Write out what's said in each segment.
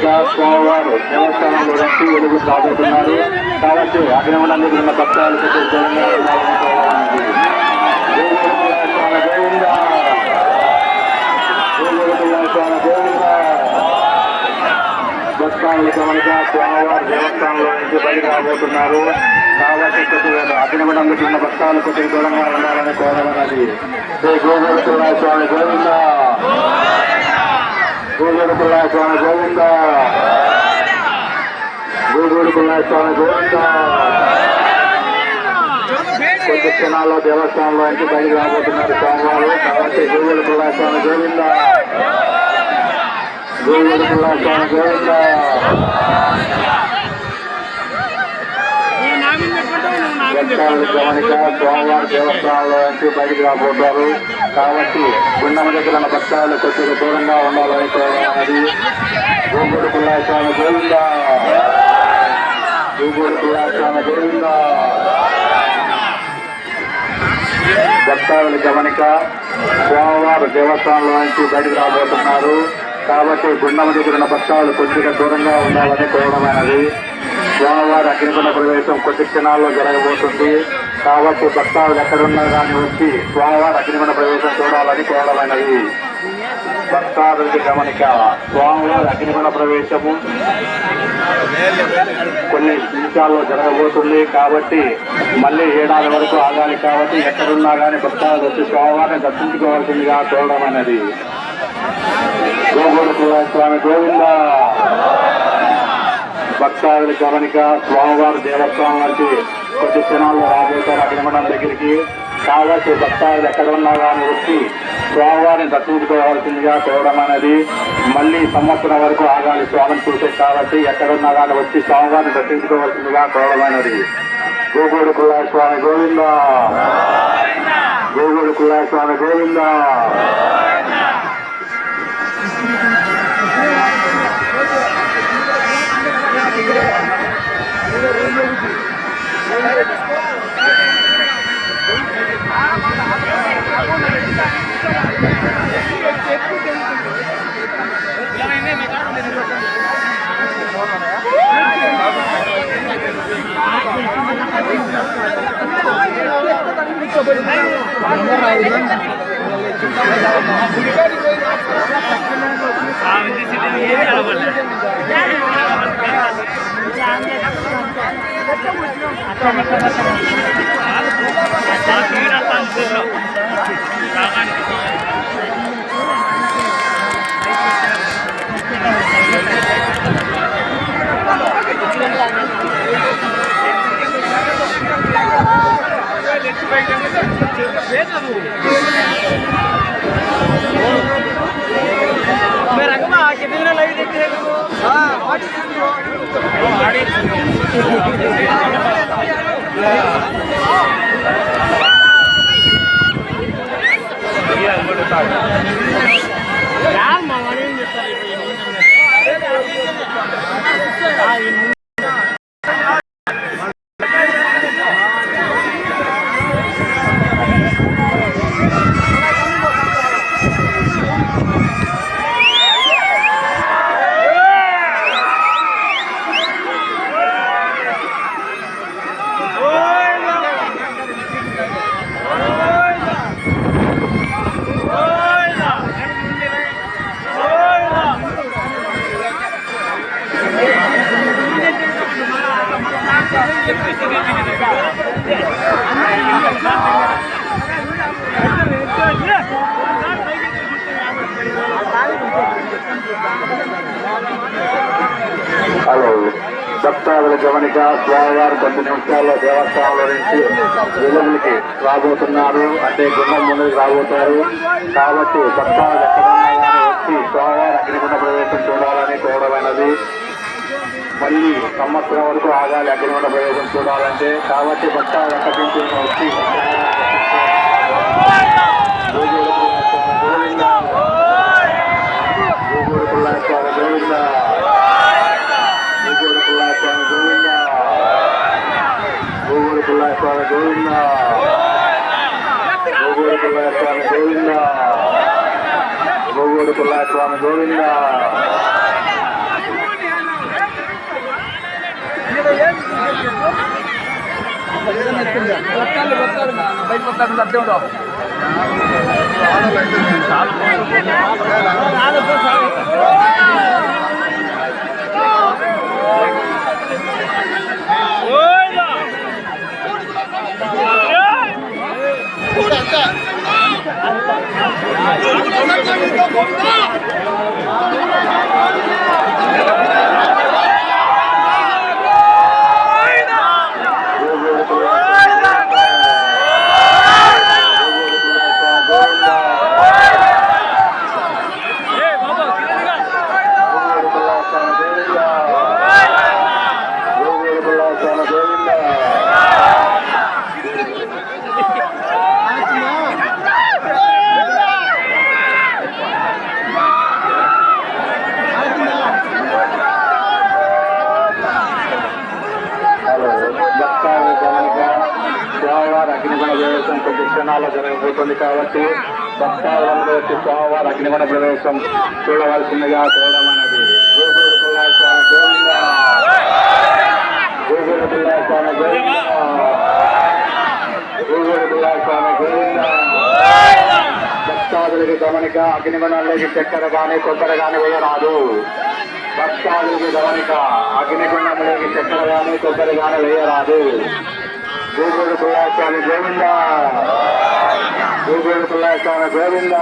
గమనిక స్వామివారు దేవస్థానంలో వచ్చి వెలుగు రాబోతున్నారు కాబట్టి అగ్నిగుండానికి ఉన్న భక్తాలకు భక్తాలు గమనిక స్వామివారు దేవస్థానంలో నుంచి బయట రాబోతున్నారు కాబట్టి అగ్నిగుండానికి ఉన్న భక్తాలు కొద్దిగా దూరంగా ఉండాలని కోరమన్నది. శ్రీ గోవింద స్వామి గోవింద, గోవింద స్వామి గోవింద, గోవింద స్వామి గోవింద. కొద్ది క్షణాల్లో దేవస్థానంలో నుంచి బయట రాబోతున్నారు స్వామివారు కాబట్టి గోవింద స్వామి గోవింద, గోవింద స్వామి గోవింద. గమనిక స్వామివారి దేవస్థానంలో నుంచి బయటికి రాబోతారు కాబట్టి గుండమ్మ దగ్గర ఉన్న భక్తాలు కొద్దిగా దూరంగా ఉండాలని కోరాలి. గోగుడు పుల్లాయ స్వామి గోవింద, గోగుడు పుల్లాయ స్వామి గోవింద. భక్తాదుల గమనిక స్వామివారు దేవస్థానంలో నుంచి బయటికి రాబోతున్నారు కాబట్టి గుండమ్మ దగ్గర ఉన్న భక్తాలు కొద్దిగా దూరంగా ఉండాలని కోరమైనది. స్వామివారి అగ్నిగుండ ప్రవేశం కొద్ది క్షణాల్లో జరగబోతుంది కాబట్టి భక్తాదులు ఎక్కడున్నా కానీ వచ్చి స్వామివారి అగ్నిగుండ ప్రవేశం చూడాలని కోరమైనది. భక్తాదులకి గమనిక స్వామివారి అగ్నిగుండ ప్రవేశము కొన్ని నిమిషాల్లో జరగబోతుంది కాబట్టి మళ్ళీ ఏడాది వరకు ఆగాలి కాబట్టి ఎక్కడున్నా కానీ భక్తాదులు వచ్చి స్వామివారిని దర్శించుకోవాల్సిందిగా చూడమైనది. గోగుడు స్వామి గోవింద. భక్తాదుల గమనిక స్వామివారి దేవస్థానం నుంచి కొద్ది క్షణాల్లో రాబోతారు అగ్నిగుండం దగ్గరికి కాబట్టి భక్తాదులు ఎక్కడ ఉన్నా కానీ వచ్చి స్వామివారిని దర్శించుకోవాల్సిందిగా కోరడం అనేది. మళ్ళీ సంవత్సరం వరకు ఆగాలి స్వామిని చూసే కాబట్టి ఎక్కడున్నా కానీ వచ్చి స్వామివారిని దర్శించుకోవాల్సిందిగా కోరమైనది. గోగుడు కుల్లాయ స్వామి గోవింద, గోగుడు కుల్లాయ స్వామి గోవింద. హలో భక్తాదుల గమనిక స్వామివారు కొద్ది నిమిషాల్లో దేవస్థానంలో నుంచి వెలుగులకి రాబోతున్నారు అంటే గుండం ముందుకు రాబోతారు కాబట్టి భక్తాదులు ఎక్కడున్నా వచ్చి స్వామివారి అగ్నిగుండ ప్రవేశం చూడాలని కోరమైనది. మళ్ళీ సంవత్సరం వరకు ఆగాలి అగ్నిగుండ ప్రవేశం చూడాలంటే కాబట్టి భక్తాదులు ఎక్కడి నుంచి వచ్చి స్వామి గోవింద, గోగూడు పుల్లాయ స్వామి గోవింద, గోగూడు పుల్లాయ స్వామి గోవింద, అగ్నిగుణ ప్రవేశం కొద్ది క్షణాల్లో జరగబోతుంది కాబట్టి భక్తాదులందరూ వచ్చి స్వామివారి అగ్నిగుణ ప్రవేశం చూడవలసిందిగా చూడమన్నది. గోగుడు పుల్లాస్వామి గోవిందా, గోగుడు పుల్లాస్వామి గోవిందా, గోగుడు పుల్లాస్వామి గోవిందా. భక్తాదులకి గమనిక, అగ్నిగుణాల్లోకి చక్కెర కానీ కొబ్బరి కానీ వేయరాదు. భక్తాదులకి గమనిక, అగ్నిగుండంలోకి చక్కెర కానీ కొబ్బరి కానీ వేయరాదు. గోగుడు పుల్లాస్వామి గోవిందా, గోగుడు పుల్లాస్వామి గోవిందా.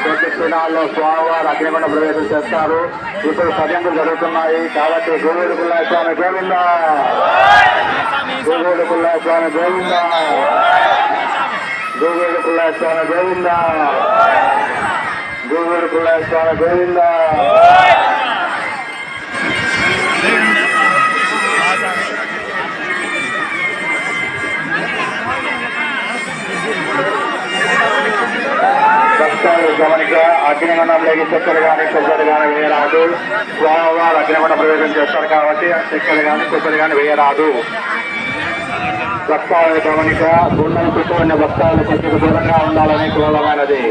కొద్ది క్షణాల్లో స్వామివారు అగ్నిగుండ ప్రవేశం చేస్తారు. ఇప్పుడు సభ్యులు జరుగుతున్నాయి కాబట్టి గోగుడు పుల్లాస్వామి గోవిందా, గోగుడు పుల్లాస్వామి గోవిందా, గోగుడు పుల్లాస్వామి గోవిందా, గోగుడు పుల్లాస్వామి గోవిందా. గమనిక, అగ్నిగుండంలోకి చక్కెర కానీ కొబ్బరి కానీ వేయరాదు. స్వామివారు అగ్నిగుండ ప్రవేశం చేస్తారు కాబట్టి చక్కెర కానీ కొబ్బరి కానీ వేయరాదు. భక్తాల గమనిక, గుండం చుట్టూ ఉన్న భక్తాలు కొద్దిగా దూరంగా ఉండాలని క్రూరమైనది.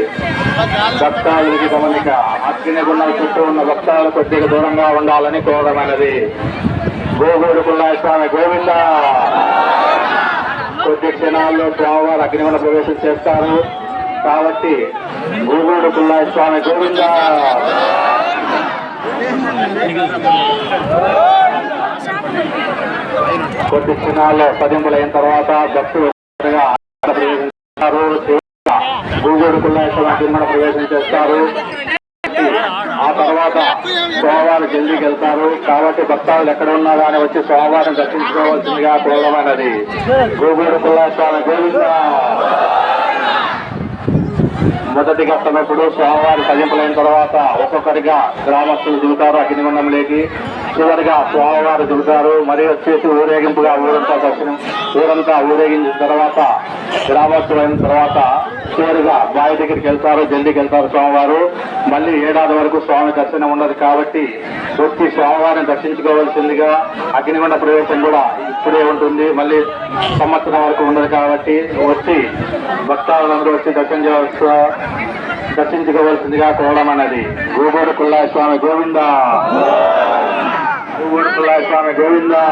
భక్తాదులకి గమనిక, అగ్నిగుండం చుట్టూ ఉన్న భక్తాలు కొద్దిగా దూరంగా ఉండాలని క్రూరమైనది. గోగుడు పుల్లాస్వామి గోవిందా. కొద్ది క్షణాల్లో స్వామివారు అగ్నిగుండ ప్రవేశం చేస్తారు కాబట్టి గోగుడు పుల్లాస్వామి గోవిందా. కొద్ది క్షణాల్లో పదింపులైన తర్వాత భక్తులు గోగుడు పుల్లాస్వామి అగ్నిగుండ ప్రవేశం చేస్తారు. ఆ తర్వాత స్వామివారు జల్దీకి వెళ్తారు కాబట్టి భక్తాదులు ఎక్కడ ఉన్నా కానీ వచ్చి స్వామివారిని దర్శించుకోవాల్సిందిగా కోరమైనది. గోగుడు పుల్లాస్వామి గోవిందా. మొదటి ఘట్టనప్పుడు స్వామివారి సజింపులైన తర్వాత ఒక్కొక్కరిగా గ్రామస్తులు దిగుతారు అగ్నిగుండంలోకి. చివరిగా స్వామివారు దిగుతారు. మరి వచ్చేసి ఊరేగింపుగా ఊరంతా ఊరేగించిన తర్వాత గ్రామస్తులైన తర్వాత చివరిగా బావి దగ్గరికి వెళ్తారు, జల్దీకి వెళ్తారు స్వామివారు. మళ్ళీ ఏడాది వరకు స్వామి దర్శనం ఉండదు కాబట్టి వచ్చి స్వామివారిని దర్శించుకోవాల్సిందిగా. అగ్నిగుండ ప్రవేశం కూడా ఇప్పుడే ఉంటుంది, మళ్ళీ సంవత్సరం వరకు ఉండదు కాబట్టి వచ్చి భక్తాదులందరూ వచ్చి దర్శించుకోవాల్సిందిగా కోరమన్నది. గోగుడు పుల్లాస్వామి గోవిందా, గోగుడు పుల్లాస్వామి గోవిందా.